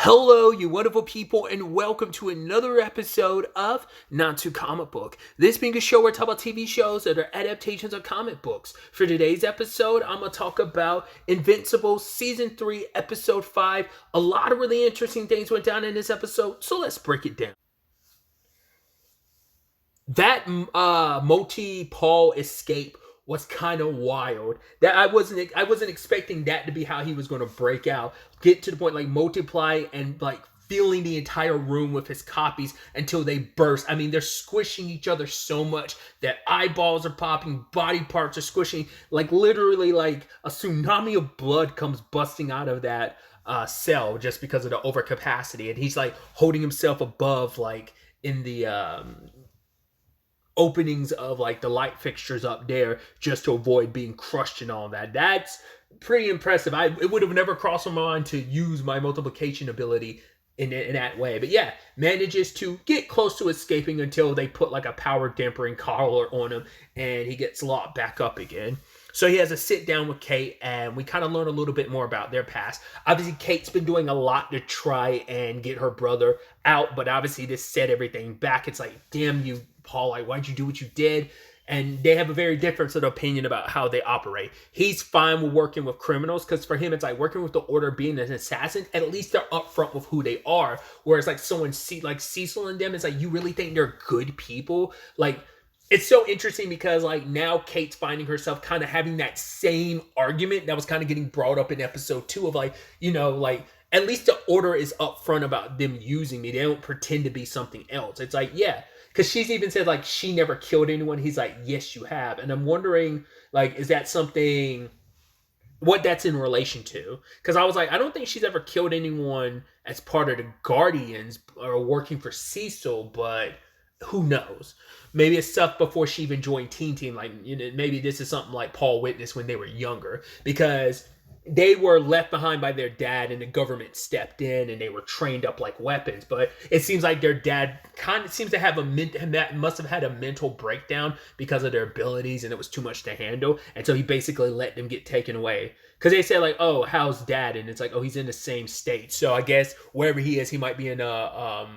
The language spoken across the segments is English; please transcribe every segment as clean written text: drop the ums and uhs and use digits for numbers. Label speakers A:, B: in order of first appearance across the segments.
A: Hello, you wonderful people, and welcome to another episode of Not Too Comic Book. This being a show where I talk about TV shows that are adaptations of comic books. For today's episode, I'm going to talk about Invincible Season 3, Episode 5. A lot of really interesting things went down in this episode, so let's break it down. That multi-Paul escape was kind of wild. That I wasn't expecting that to be how he was going to break out, get to the point like multiply and like filling the entire room with his copies until they burst. I mean, they're squishing each other so much that eyeballs are popping, body parts are squishing, like literally like a tsunami of blood comes busting out of that cell just because of the overcapacity, and he's like holding himself above like in the openings of like the light fixtures up there just to avoid being crushed and all that. That's pretty impressive. It would have never crossed my mind to use my multiplication ability in that way. But yeah, manages to get close to escaping until they put like a power dampering collar on him and he gets locked back up again. So he has a sit down with Kate, and we kind of learn a little bit more about their past. Obviously, Kate's been doing a lot to try and get her brother out, but obviously this set everything back. It's like, damn you, Paul, like, why'd you do what you did? And they have a very different sort of opinion about how they operate. He's fine with working with criminals because for him, it's like working with the Order, being an assassin. At least they're upfront with who they are. Whereas like someone like Cecil and them, it's like, you really think they're good people? Like, it's so interesting because like now Kate's finding herself kind of having that same argument that was kind of getting brought up in episode 2 of like, you know, like at least the Order is upfront about them using me. They don't pretend to be something else. It's like, yeah. Because she's even said, like, she never killed anyone. He's like, yes, you have. And I'm wondering, like, is that something, what that's in relation to? Because I was like, I don't think she's ever killed anyone as part of the Guardians or working for Cecil, but who knows? Maybe it's stuff before she even joined Teen Team. Like, you know, maybe this is something like Paul witnessed when they were younger. Because they were left behind by their dad and the government stepped in and they were trained up like weapons. But it seems like their dad kind of seems to have must have had a mental breakdown because of their abilities and it was too much to handle. And so he basically let them get taken away. Because they said like, oh, how's dad? And it's like, oh, he's in the same state. So I guess wherever he is, he might be in a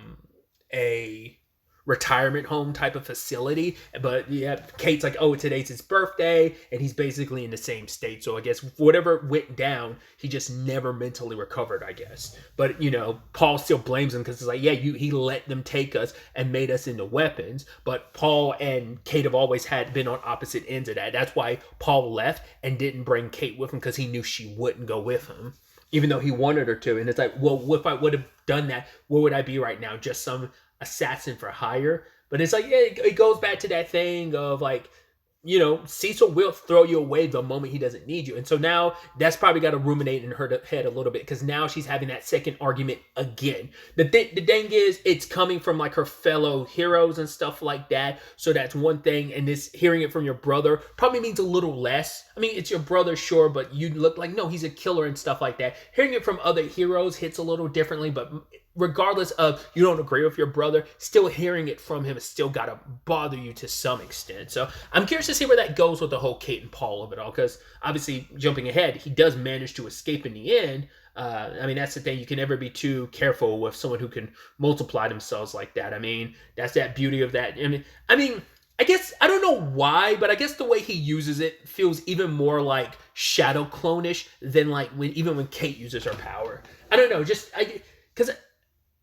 A: retirement home type of facility. But yeah, Kate's like, oh, today's his birthday, and he's basically in the same state. So I guess whatever went down, he just never mentally recovered, I guess. But you know, Paul still blames him because it's like, yeah, he let them take us and made us into weapons. But Paul and Kate have always been on opposite ends of that. That's why Paul left and didn't bring Kate with him, because he knew she wouldn't go with him, even though he wanted her to. And it's like, well, if I would have done that, where would I be right now? Just some assassin for hire. But it's like, yeah, it goes back to that thing of like, you know, Cecil will throw you away the moment he doesn't need you. And so now that's probably got to ruminate in her head a little bit, because now she's having that second argument again. The thing is, it's coming from like her fellow heroes and stuff like that. So that's one thing. And this hearing it from your brother probably means a little less. I mean, it's your brother, sure, but you look like, no, he's a killer and stuff like that. Hearing it from other heroes hits a little differently, but regardless of you don't agree with your brother, still hearing it from him is still got to bother you to some extent. So I'm curious to see where that goes with the whole Kate and Paul of it all, because obviously, jumping ahead, he does manage to escape in the end. I mean, that's the thing. You can never be too careful with someone who can multiply themselves like that. I mean, that's that beauty of that. I mean, I guess, I don't know why, but I guess the way he uses it feels even more like shadow clone-ish than like even when Kate uses her power. I don't know, because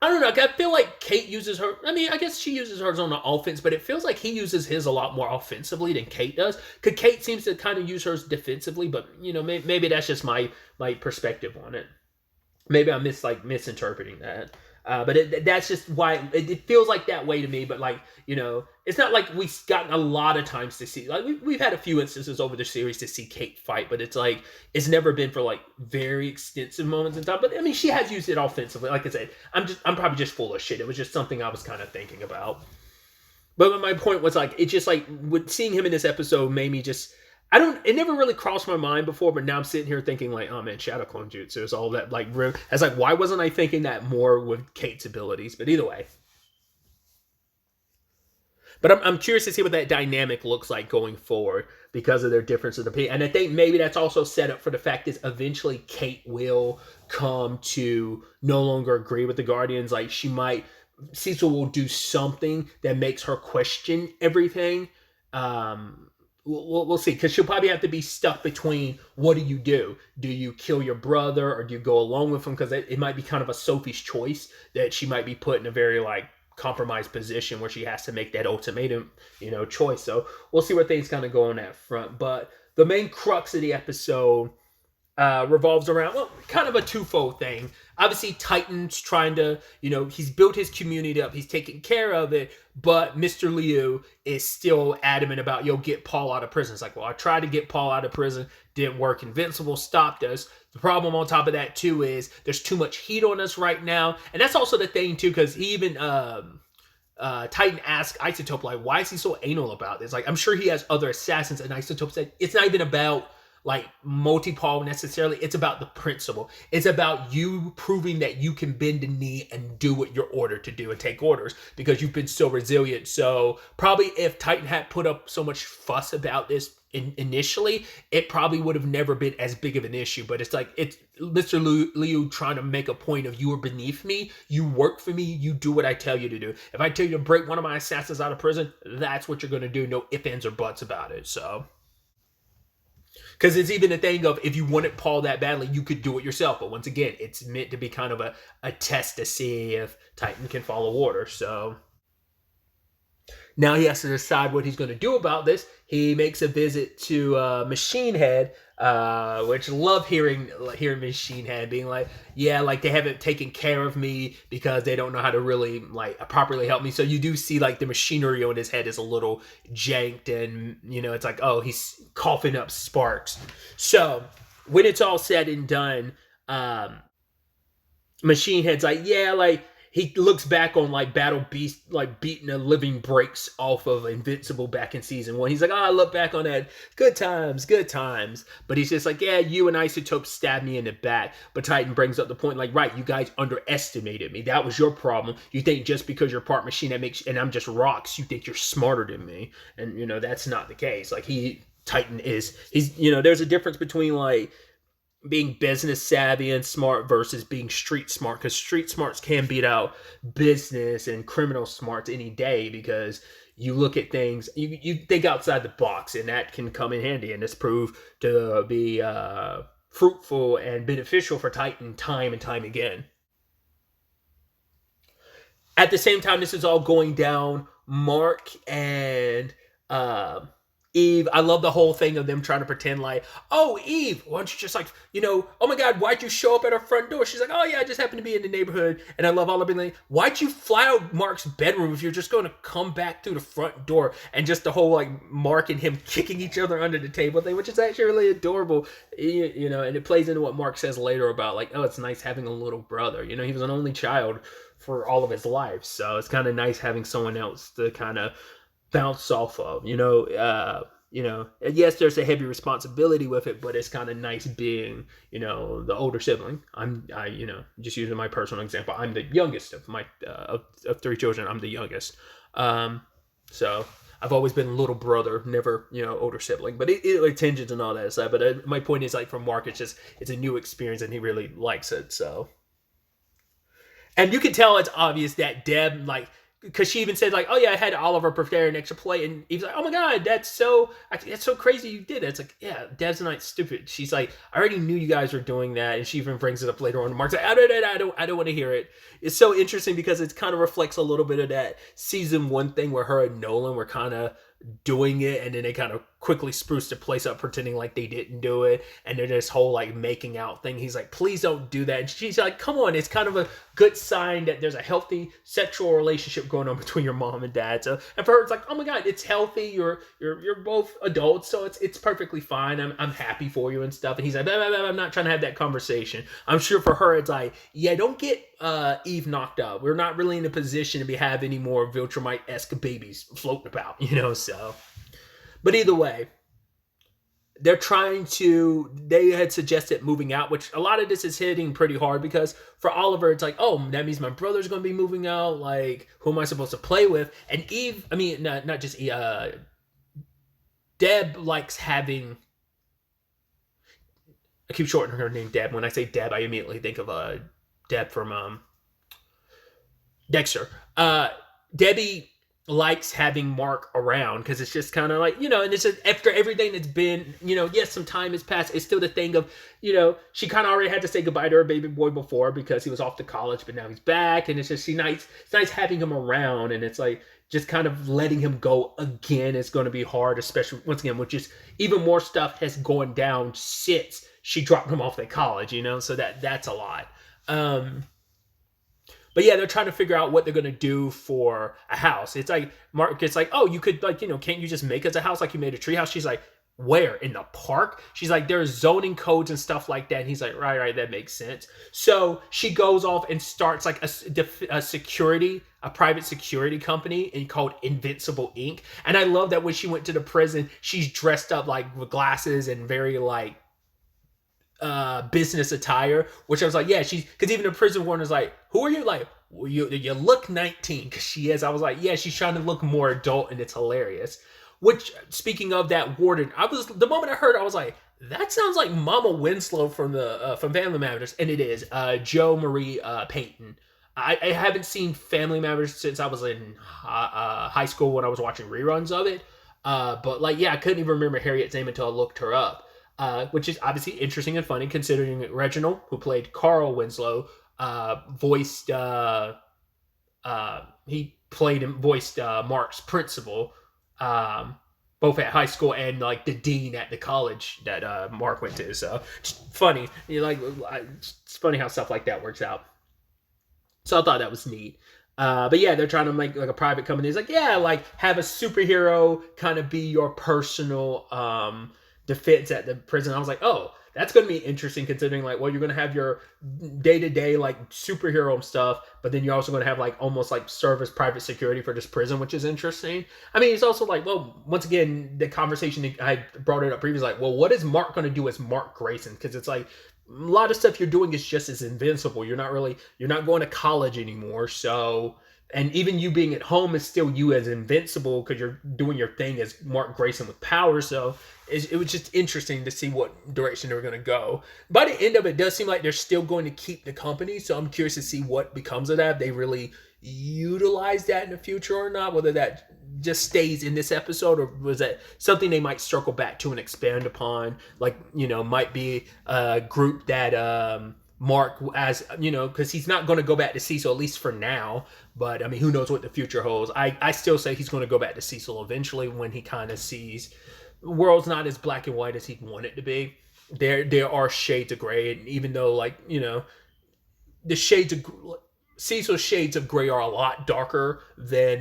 A: I don't know. I feel like Kate uses her. I mean, I guess she uses hers on the offense, but it feels like he uses his a lot more offensively than Kate does. Because Kate seems to kind of use hers defensively, but you know, maybe that's just my perspective on it. Maybe I'm misinterpreting that. But that's just why it feels like that way to me. But like, you know, it's not like we've gotten a lot of times to see, like we've had a few instances over the series to see Kate fight, but it's like, it's never been for like very extensive moments in time. But I mean, she has used it offensively. Like I said, I'm probably just full of shit. It was just something I was kind of thinking about. But my point was like, it just like, with seeing him in this episode made me just, it never really crossed my mind before, but now I'm sitting here thinking like, oh man, Shadow Clone Jutsu is all that like, it's like, why wasn't I thinking that more with Kate's abilities? But either way. But I'm curious to see what that dynamic looks like going forward, because of their difference of opinion. And I think maybe that's also set up for the fact that eventually Kate will come to no longer agree with the Guardians. Like Cecil will do something that makes her question everything. We'll see, because she'll probably have to be stuck between, what do you do? Do you kill your brother, or do you go along with him? Because it might be kind of a Sophie's choice, that she might be put in a very compromised position where she has to make that ultimatum, choice. So we'll see where things kind of go on that front. But the main crux of the episode revolves around, kind of a twofold thing. Obviously, Titan's trying to, he's built his community up, he's taking care of it, but Mr. Liu is still adamant about, get Paul out of prison. It's like, well, I tried to get Paul out of prison, didn't work. Invincible stopped us. The problem on top of that, too, is there's too much heat on us right now. And that's also the thing, too, because even Titan asked Isotope, why is he so anal about this? I'm sure he has other assassins, and Isotope said, it's not even about multi-Paul necessarily. It's about the principle. It's about you proving that you can bend the knee and do what you're ordered to do and take orders, because you've been so resilient. So probably if Titan had put up so much fuss about this initially, it probably would have never been as big of an issue. But it's Mr. Liu trying to make a point of, you are beneath me, you work for me, you do what I tell you to do. If I tell you to break one of my assassins out of prison, that's what you're going to do. No ifs, ands, or buts about it. So, because it's even a thing of, if you wanted Paul that badly, you could do it yourself. But once again, it's meant to be kind of a test to see if Titan can follow orders. So now he has to decide what he's going to do about this. He makes a visit to Machine Head, which love hearing Machine Head being like, yeah, they haven't taken care of me because they don't know how to really properly help me. So you do see the machinery on his head is a little janked, and it's like, oh, he's coughing up sparks. So when it's all said and done, Machine Head's he looks back on Battle Beast, beating the living breaks off of Invincible back in season 1. He's like, I look back on that. Good times, good times. But he's just like, yeah, you and Isotope stabbed me in the back. But Titan brings up the point, right, you guys underestimated me. That was your problem. You think just because you're part machine and I'm just rocks, you think you're smarter than me. And, that's not the case. Titan is, there's a difference between being business savvy and smart versus being street smart, because street smarts can beat out business and criminal smarts any day, because you look at things, you think outside the box, and that can come in handy, and it's proved to be fruitful and beneficial for Titan time and time again. At the same time this is all going down, Mark and Eve, I love the whole thing of them trying to pretend oh, Eve, why don't you just oh my God, why'd you show up at our front door? She's like, oh yeah, I just happened to be in the neighborhood. And I love all of being why'd you fly out Mark's bedroom if you're just going to come back through the front door? And just the whole Mark and him kicking each other under the table thing, which is actually really adorable, and it plays into what Mark says later about oh, it's nice having a little brother. He was an only child for all of his life, so it's kind of nice having someone else to kind of bounce off of. Yes, there's a heavy responsibility with it, but it's kind of nice being the older sibling. Just using my personal example, I'm the youngest of my of 3 children. I'm the youngest, so I've always been little brother, never older sibling. But it tinges and all that side. But my point is, for Mark, it's a new experience, and he really likes it. So, and you can tell it's obvious that Deb because she even said oh yeah, I had Oliver prepare an extra plate, and he's like, oh my God, that's so crazy you did it. It's yeah, Deb's not stupid. She's I already knew you guys were doing that, and she even brings it up later on. Mark's I don't want to hear it. It's so interesting because it kind of reflects a little bit of that season 1 thing where her and Nolan were kind of doing it, and then they kind of quickly spruced the place up pretending they didn't do it, and then this whole making out thing, he's please don't do that, and she's come on, it's kind of a good sign that there's a healthy sexual relationship going on between your mom and dad. So, and for her it's oh my God, it's healthy, you're both adults, so it's perfectly fine, I'm happy for you and stuff. And he's like, I'm not trying to have that conversation. I'm sure for her it's yeah, don't get Eve knocked up. We're not really in a position to have any more Viltrumite-esque babies floating about, so. But either way, they had suggested moving out, which a lot of this is hitting pretty hard, because for Oliver, it's oh, that means my brother's going to be moving out. Who am I supposed to play with? And Eve, not just Eve, Deb likes having. I keep shortening her name Deb. When I say Deb, I immediately think of Deb from Dexter. Debbie likes having Mark around because it's just kind of like, and it's just after everything that's been, yes, some time has passed. It's still the thing of, she kind of already had to say goodbye to her baby boy before because he was off to college, but now he's back. And it's just, it's nice having him around. And it's like, just kind of letting him go again is going to be hard, especially once again, which is even more stuff has gone down since she dropped him off at college, so that's a lot. But yeah, they're trying to figure out what they're gonna do for a house. It's like Mark gets like, oh, you could can't you just make us a house like you made a tree house? She's like, where? In the park? She's like, there's zoning codes and stuff like that. And he's like, right, that makes sense. So she goes off and starts like a private security company called Invincible Inc. And I love that when she went to the prison, she's dressed up like with glasses and very like business attire, which I was like, yeah, because even the prison warden was like, who are you? Like, well, you look 19, because she is. I was like, yeah, she's trying to look more adult, and it's hilarious. Which, speaking of that warden, the moment I heard, I was like, that sounds like Mama Winslow from Family Matters, and it is Jo Marie Payton. I haven't seen Family Matters since I was in high school when I was watching reruns of it. But like, yeah, I couldn't even remember Harriet's name until I looked her up. Which is obviously interesting and funny considering Reginald, who played Carl Winslow, voiced Mark's principal, both at high school and like the dean at the college that Mark went to. So funny, it's funny how stuff like that works out. So I thought that was neat. But yeah, they're trying to make like a private company. It's like, yeah, like have a superhero kind of be your personal defense at the prison. I was like, oh, that's going to be interesting considering like, well, you're going to have your day-to-day like superhero stuff, but then you're also going to have like almost like service private security for this prison, which is interesting. I mean, it's also like, well, once again, the conversation I brought it up previously, like, well, what is Mark going to do as Mark Grayson? Because it's like a lot of stuff you're doing is just as invincible. You're not going to college anymore. So, and even you being at home is still you as invincible because you're doing your thing as Mark Grayson with power. So it was just interesting to see what direction they were going to go. By the end of it, it does seem like they're still going to keep the company. So I'm curious to see what becomes of that. If they really utilize that in the future or not, whether that just stays in this episode or was that something they might circle back to and expand upon. Like, might be a group that Mark, as because he's not going to go back to Cecil, at least for now. But I mean, who knows what the future holds. I still say he's going to go back to Cecil eventually when he kind of sees the world's not as black and white as he'd want it to be. There are shades of gray, and even though the shades of Cecil's shades of gray are a lot darker than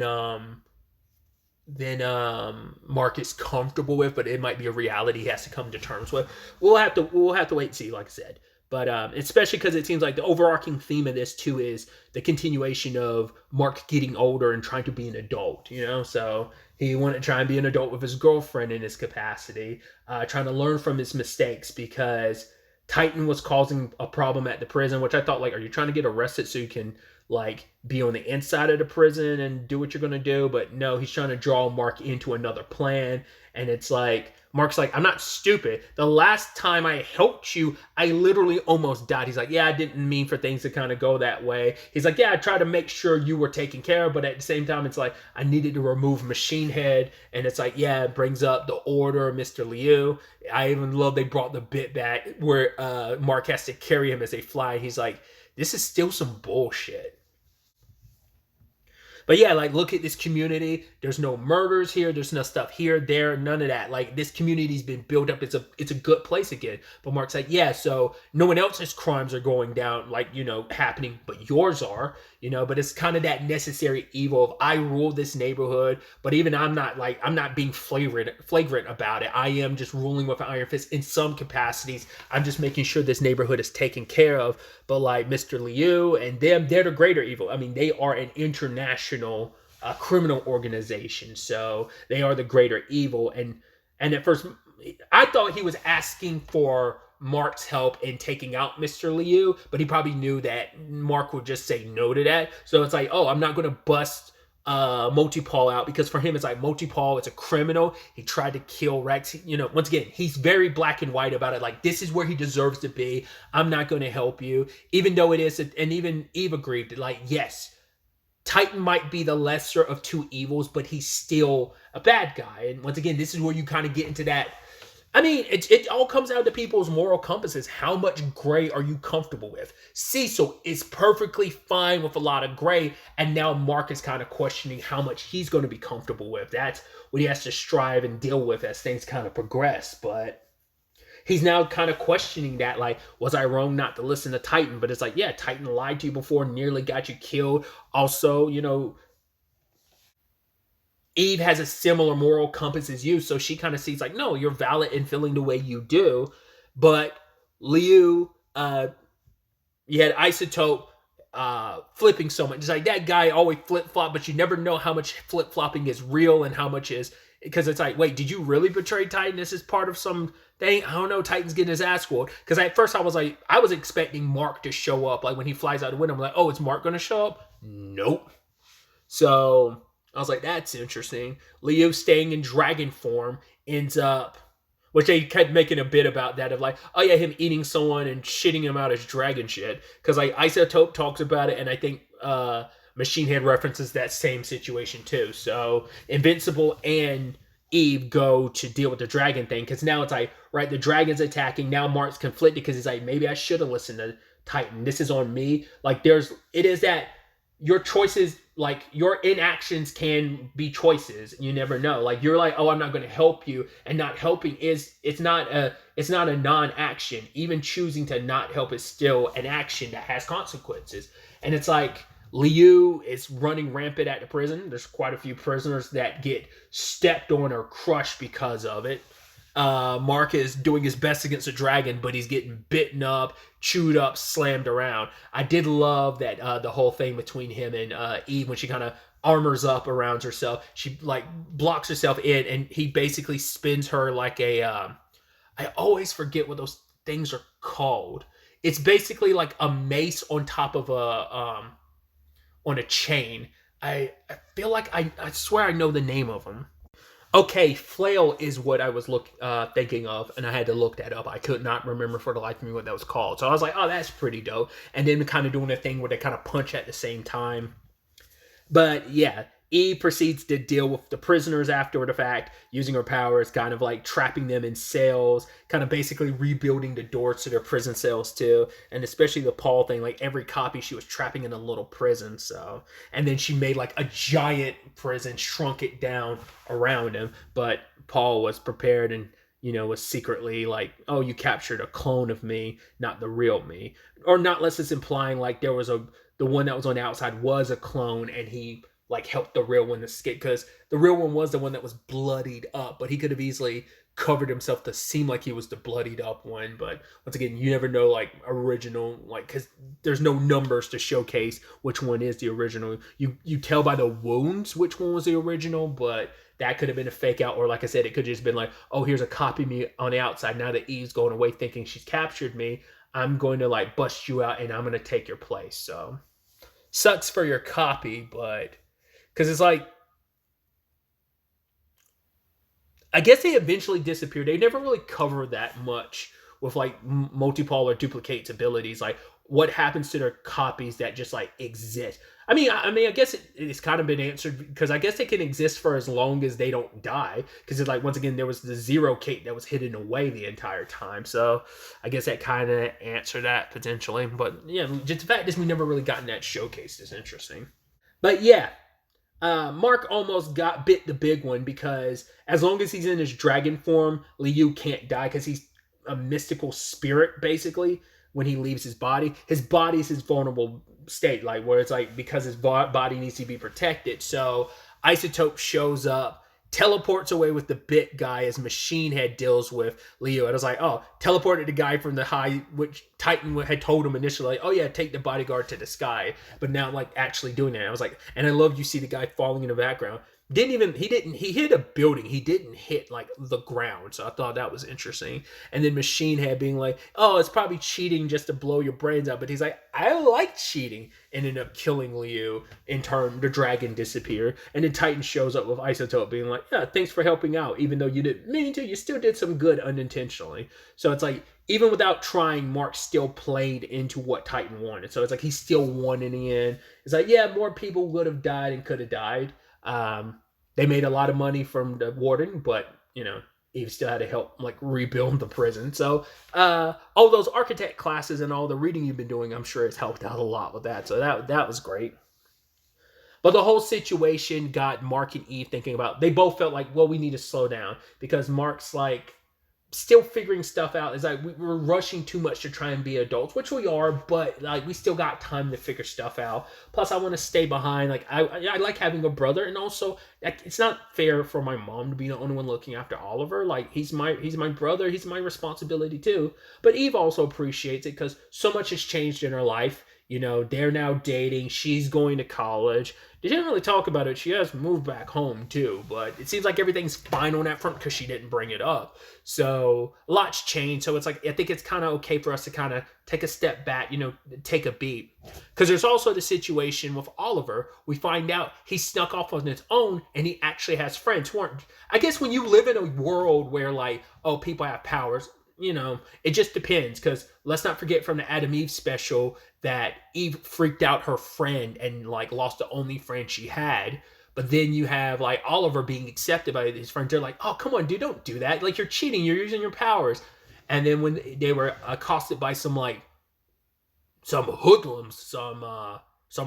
A: Mark is comfortable with, but it might be a reality he has to come to terms with. We'll have to wait and see, like I said. But especially because it seems like the overarching theme of this too is the continuation of Mark getting older and trying to be an adult, So he wanted to try and be an adult with his girlfriend in his capacity, trying to learn from his mistakes because Titan was causing a problem at the prison, which I thought, like, are you trying to get arrested so you can like be on the inside of the prison and do what you're going to do? But no, he's trying to draw Mark into another plan. And it's like, Mark's like, I'm not stupid. The last time I helped you, I literally almost died. He's like, yeah, I didn't mean for things to kind of go that way. He's like, yeah, I tried to make sure you were taken care of, but at the same time, it's like, I needed to remove Machine Head. And it's like, yeah, it brings up the order of Mr. Liu. I even love they brought the bit back where Mark has to carry him as they fly. He's like, this is still some bullshit. But yeah, like, look at this community. There's no murders here. There's no stuff here, there, none of that. Like, this community's been built up. It's a good place again. But Mark's like, yeah, so no one else's crimes are going down, like, happening, but yours are, but it's kind of that necessary evil of I rule this neighborhood, but even I'm not being flagrant about it. I am just ruling with an iron fist in some capacities. I'm just making sure this neighborhood is taken care of. But like Mr. Liu and them, they're the greater evil. I mean, they are an international criminal organization, so they are the greater evil. And at first, I thought he was asking for Mark's help in taking out Mr. Liu, but he probably knew that Mark would just say no to that. So it's like, oh, I'm not going to bust Multi-Paul out, because for him it's like Multi-Paul is a criminal. He tried to kill Rex. Once again, he's very black and white about it. Like, this is where he deserves to be. I'm not going to help you, even though it is. And even Eve agreed. Like, yes, Titan might be the lesser of two evils, but he's still a bad guy. And once again, this is where you kind of get into that. I mean, it all comes down to people's moral compasses. How much gray are you comfortable with? Cecil is perfectly fine with a lot of gray, and now Mark is kind of questioning how much he's going to be comfortable with. That's what he has to strive and deal with as things kind of progress. But he's now kind of questioning that, like, was I wrong not to listen to Titan? But it's like, yeah, Titan lied to you before, nearly got you killed. Also, Eve has a similar moral compass as you, so she kind of sees like, no, you're valid in feeling the way you do. But Liu, you had Isotope flipping so much. It's like, that guy always flip flop, but you never know how much flip flopping is real and how much is, because it's like, wait, did you really betray Titan? This is part of some thing. I don't know. Titan's getting his ass whooped. Because at first I was expecting Mark to show up. Like when he flies out the window, I'm like, oh, is Mark going to show up? Nope. So I was like, that's interesting. Leo staying in dragon form ends up, which they kept making a bit about that of like, oh yeah, him eating someone and shitting him out as dragon shit. Because like Isotope talks about it, and I think Machine Head references that same situation too. So Invincible and Eve go to deal with the dragon thing, because now it's like, right, the dragon's attacking. Now Mark's conflicted because he's like, maybe I should have listened to Titan. This is on me. Like it is that your choices, like your inactions can be choices. You never know. Like you're like, oh, I'm not going to help you, and not helping it's not a non-action. Even choosing to not help is still an action that has consequences. And it's like Liu is running rampant at the prison. There's quite a few prisoners that get stepped on or crushed because of it. Mark is doing his best against a dragon, but he's getting bitten up, chewed up, slammed around. I did love that the whole thing between him and Eve, when she kind of armors up around herself. She like blocks herself in, and he basically spins her like a I always forget what those things are called. It's basically like a mace on top of on a chain. I feel like I swear I know the name of them. Okay, flail is what I was thinking of, and I had to look that up. I could not remember for the life of me what that was called. So I was like, oh, that's pretty dope. And then kind of doing a thing where they kind of punch at the same time. But yeah, Eve proceeds to deal with the prisoners after the fact, using her powers, kind of like trapping them in cells, kind of basically rebuilding the doors to their prison cells too. And especially the Paul thing, like every copy she was trapping in a little prison. So, and then she made like a giant prison, shrunk it down around him. But Paul was prepared and, was secretly like, oh, you captured a clone of me, not the real me. Or not less it's implying like there was the one that was on the outside was a clone, and he like helped the real one escape, because the real one was the one that was bloodied up, but he could have easily covered himself to seem like he was the bloodied up one. But once again, you never know, like original, like, because there's no numbers to showcase which one is the original. You tell by the wounds which one was the original, but that could have been a fake out, or like I said, it could have just been like, oh, here's a copy of me on the outside. Now that Eve's going away thinking she's captured me, I'm going to like bust you out and I'm going to take your place. So sucks for your copy, but because it's like, I guess they eventually disappeared. They never really cover that much with like multi-Paul or duplicates abilities. Like what happens to their copies that just like exist. I mean, I guess it's kind of been answered, because I guess they can exist for as long as they don't die. Because it's like, once again, there was the Zero Kate that was hidden away the entire time. So I guess that kind of answered that potentially. But yeah, just the fact is we never really gotten that showcased is interesting. But yeah, Mark almost got bit the big one, because as long as he's in his dragon form, Liu can't die, because he's a mystical spirit, basically. When he leaves his body is his vulnerable state, like where it's like, because his body needs to be protected. So Isotope shows up, teleports away with the bit guy as Machine Head deals with Leo. And I was like, oh, teleported the guy from the high, which Titan had told him initially, like, oh yeah, take the bodyguard to the sky. But now like actually doing that, I was like, and I love you see the guy falling in the background. he hit a building, he didn't hit like the ground, so I thought that was interesting. And then Machine Head being like, oh, it's probably cheating just to blow your brains out, but he's like, I like cheating, and ended up killing Liu. In turn, the dragon disappeared, and then Titan shows up with Isotope being like, yeah, thanks for helping out, even though you didn't mean to, you still did some good unintentionally. So it's like, even without trying, Mark still played into what Titan wanted. So it's like he still won in the end. It's like, yeah, more people would have died and could have died. They made a lot of money from the warden, but he still had to help like rebuild the prison. So all those architect classes and all the reading you've been doing, I'm sure it's helped out a lot with that. So that was great. But the whole situation got Mark and Eve thinking about. They both felt like, well, we need to slow down because Mark's like still figuring stuff out. It's like we're rushing too much to try and be adults, which we are, but like we still got time to figure stuff out. Plus, I want to stay behind. Like I like having a brother, and also like, it's not fair for my mom to be the only one looking after Oliver. Like he's my brother. He's my responsibility too. But Eve also appreciates it because so much has changed in her life. They're now dating. She's going to college. They didn't really talk about it. She has moved back home too, but it seems like everything's fine on that front because she didn't bring it up. So a lot's changed. So it's like, I think it's kind of okay for us to kind of take a step back, take a beat. Because there's also the situation with Oliver. We find out he snuck off on his own and he actually has friends who aren't. I guess when you live in a world where like, oh, people have powers, it just depends. Because let's not forget from the Adam Eve special that Eve freaked out her friend and like lost the only friend she had. But then you have like Oliver being accepted by his friends. They're like, oh, come on, dude, don't do that. Like you're cheating. You're using your powers. And then when they were accosted by some hoodlums, some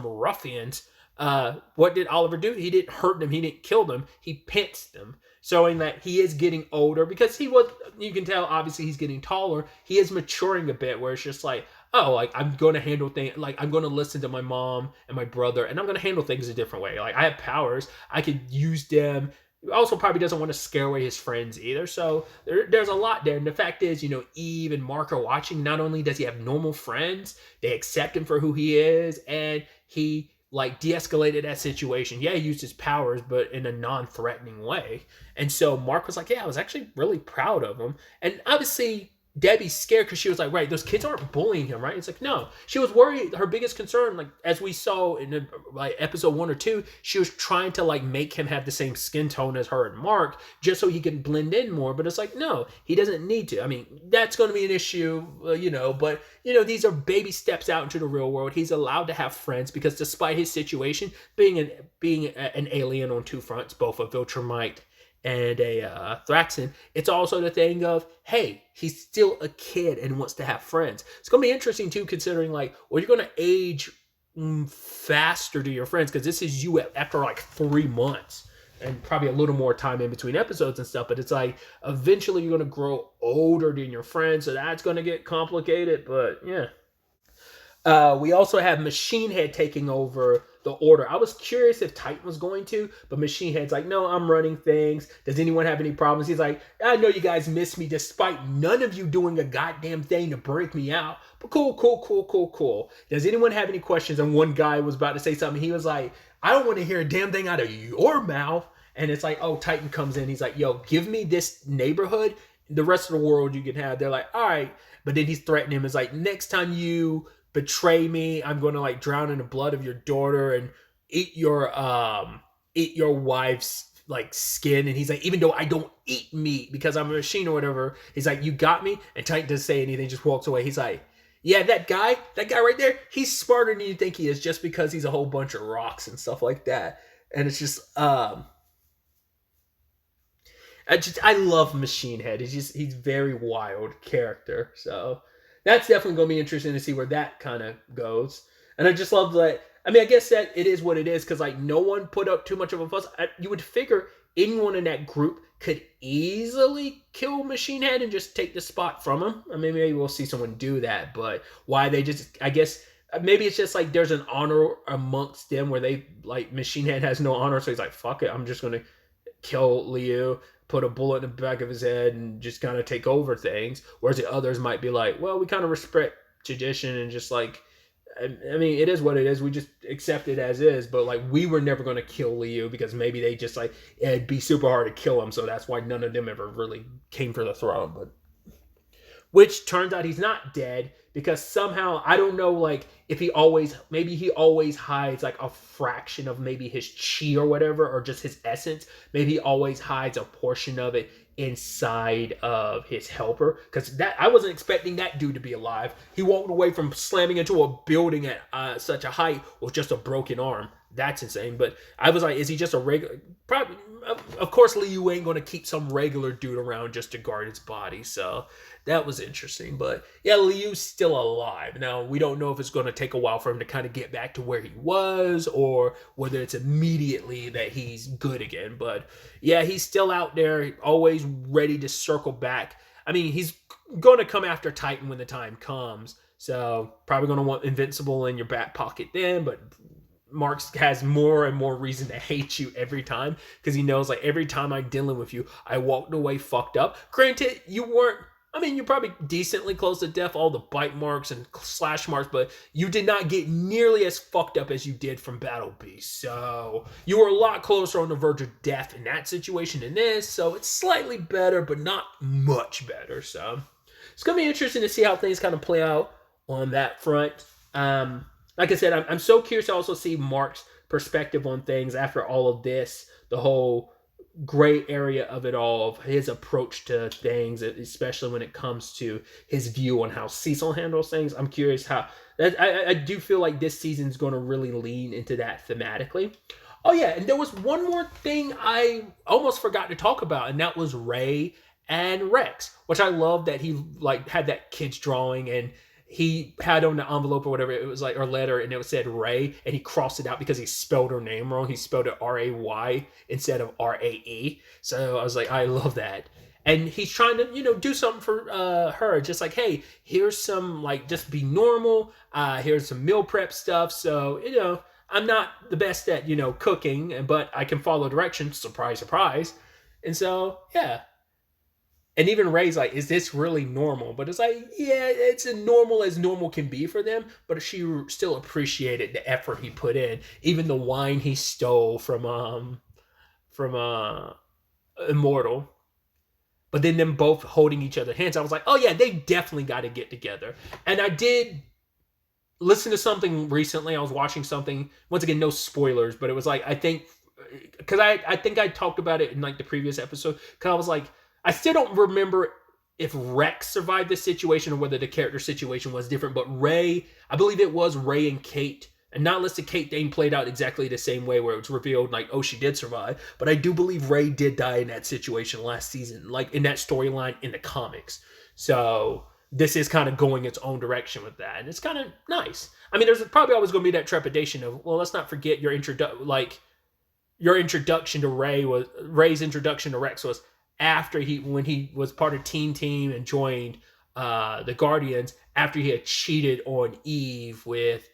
A: ruffians, what did Oliver do? He didn't hurt them. He didn't kill them. He pinched them, showing that he is getting older because you can tell, obviously he's getting taller. He is maturing a bit where it's just like, oh, like I'm going to handle things, like I'm going to listen to my mom and my brother and I'm going to handle things a different way. Like I have powers. I could use them. Also probably doesn't want to scare away his friends either. So there's a lot there. And the fact is, Eve and Mark are watching. Not only does he have normal friends, they accept him for who he is. And he like de-escalated that situation. Yeah, he used his powers, but in a non-threatening way. And so Mark was like, yeah, I was actually really proud of him. And obviously Debbie's scared because she was like, right, those kids aren't bullying him, right? It's like, no. She was worried. Her biggest concern, like as we saw in like episode 1 or 2, she was trying to like make him have the same skin tone as her and Mark just so he can blend in more. But it's like, no, he doesn't need to. I mean, that's going to be an issue, but these are baby steps out into the real world. He's allowed to have friends because despite his situation, being an alien on two fronts, both a Viltrumite and a Thraxan, it's also the thing of, hey, he's still a kid and wants to have friends. It's going to be interesting too, considering like, well, you're going to age faster to your friends because this is you after like 3 months and probably a little more time in between episodes and stuff. But it's like eventually you're going to grow older than your friends, so that's going to get complicated. But yeah. We also have Machine Head taking over the order. I was curious if Titan was going to, but Machine Head's like, no, I'm running things. Does anyone have any problems? He's like, I know you guys miss me despite none of you doing a goddamn thing to break me out. But cool. Does anyone have any questions? And one guy was about to say something. He was like, I don't want to hear a damn thing out of your mouth. And it's like, oh, Titan comes in. He's like, yo, give me this neighborhood. The rest of the world you can have. They're like, all right. But then he's threatening him. It's like, next time you betray me, I'm going to like drown in the blood of your daughter and eat your wife's like skin. And he's like, even though I don't eat meat because I'm a machine or whatever, he's like, you got me. And Titan doesn't say anything, just walks away. He's like, yeah, that guy right there, he's smarter than you think he is just because he's a whole bunch of rocks and stuff like that. And it's just I love Machine Head. He's very wild character. So that's definitely going to be interesting to see where that kind of goes. And I just love that. I mean, I guess that it is what it is because like no one put up too much of a fuss. You would figure anyone in that group could easily kill Machine Head and just take the spot from him. I mean, maybe we'll see someone do that, but why they just, I guess maybe it's just like there's an honor amongst them where they like Machine Head has no honor. So he's like, fuck it. I'm just going to kill Liu, put a bullet in the back of his head and just kind of take over things. Whereas the others might be like, well, we kind of respect tradition and just like I mean, it is what it is. We just accept it as is. But like, we were never going to kill Liu because maybe they just like it'd be super hard to kill him. So that's why none of them ever really came for the throne. But which turns out he's not dead because somehow I don't know, like if he always, maybe he always hides like a fraction of maybe his chi or whatever, or just his essence. Maybe he always hides a portion of it inside of his helper, because that I wasn't expecting that dude to be alive. He walked away from slamming into a building at such a height with just a broken arm. That's insane. But I was like, is he just a regular? Probably. Of course, Liu ain't going to keep some regular dude around just to guard his body. So that was interesting. But yeah, Liu's still alive. Now, we don't know if it's going to take a while for him to kind of get back to where he was, or whether it's immediately that he's good again. But yeah, he's still out there, always ready to circle back. I mean, he's going to come after Titan when the time comes. So probably going to want Invincible in your back pocket then, but Marks has more and more reason to hate you every time, because he knows like every time I'm dealing with you, I walked away fucked up. Granted, you weren't, I mean, you're probably decently close to death, all the bite marks and slash marks, but you did not get nearly as fucked up as you did from Battle Beast. So you were a lot closer on the verge of death in that situation than this. So it's slightly better, but not much better. So it's going to be interesting to see how things kind of play out on that front. Like I said, I'm so curious to also see Mark's perspective on things after all of this, the whole gray area of it all, of his approach to things, especially when it comes to his view on how Cecil handles things. I'm curious how that. I do feel like this season's going to really lean into that thematically. Oh yeah, and there was one more thing I almost forgot to talk about, and that was Ray and Rex, which I love that he like had that kid's drawing, and he had on the envelope or whatever, it was like, or letter, and it said Ray, and he crossed it out because he spelled her name wrong. He spelled it R-A-Y instead of R-A-E. So I was like, I love that. And he's trying to, do something for her. Just like, hey, here's some, like, just be normal. Here's some meal prep stuff. So, I'm not the best at, cooking, but I can follow directions. Surprise, surprise. And so, yeah. And even Ray's like, is this really normal? But it's like, yeah, it's as normal can be for them. But she still appreciated the effort he put in. Even the wine he stole from Immortal. But then them both holding each other's hands. I was like, oh yeah, they definitely got to get together. And I did listen to something recently. I was watching something. Once again, no spoilers. But it was like, I think, because I think I talked about it in like the previous episode. Because I was like, I still don't remember if Rex survived this situation or whether the character situation was different. But Ray, I believe it was Ray and Kate. And not unless the Kate thing played out exactly the same way where it was revealed like, oh, she did survive. But I do believe Ray did die in that situation last season, like in that storyline in the comics. So this is kind of going its own direction with that. And it's kind of nice. I mean, there's probably always going to be that trepidation of, well, let's not forget your introduction to Ray's introduction to Rex was after when he was part of Team and joined the Guardians, after he had cheated on Eve with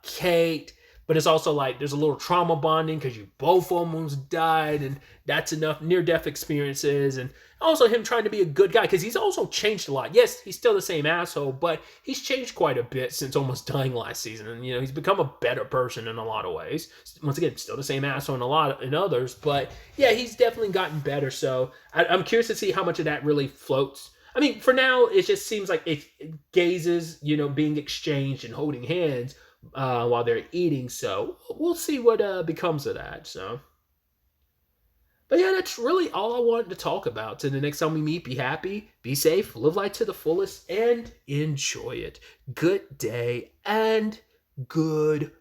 A: Kate. But it's also like there's a little trauma bonding because you both almost died, and that's enough near-death experiences. And also him trying to be a good guy, because he's also changed a lot. Yes, he's still the same asshole, but he's changed quite a bit since almost dying last season. And he's become a better person in a lot of ways. Once again, still the same asshole in others, but yeah, he's definitely gotten better. So I'm curious to see how much of that really floats. I mean, for now, it just seems like it gazes, being exchanged and holding hands while they're eating. So we'll see what becomes of that. So, but yeah, that's really all I wanted to talk about. So the next time we meet, be happy, be safe, live life to the fullest, and enjoy it. Good day and goodbye.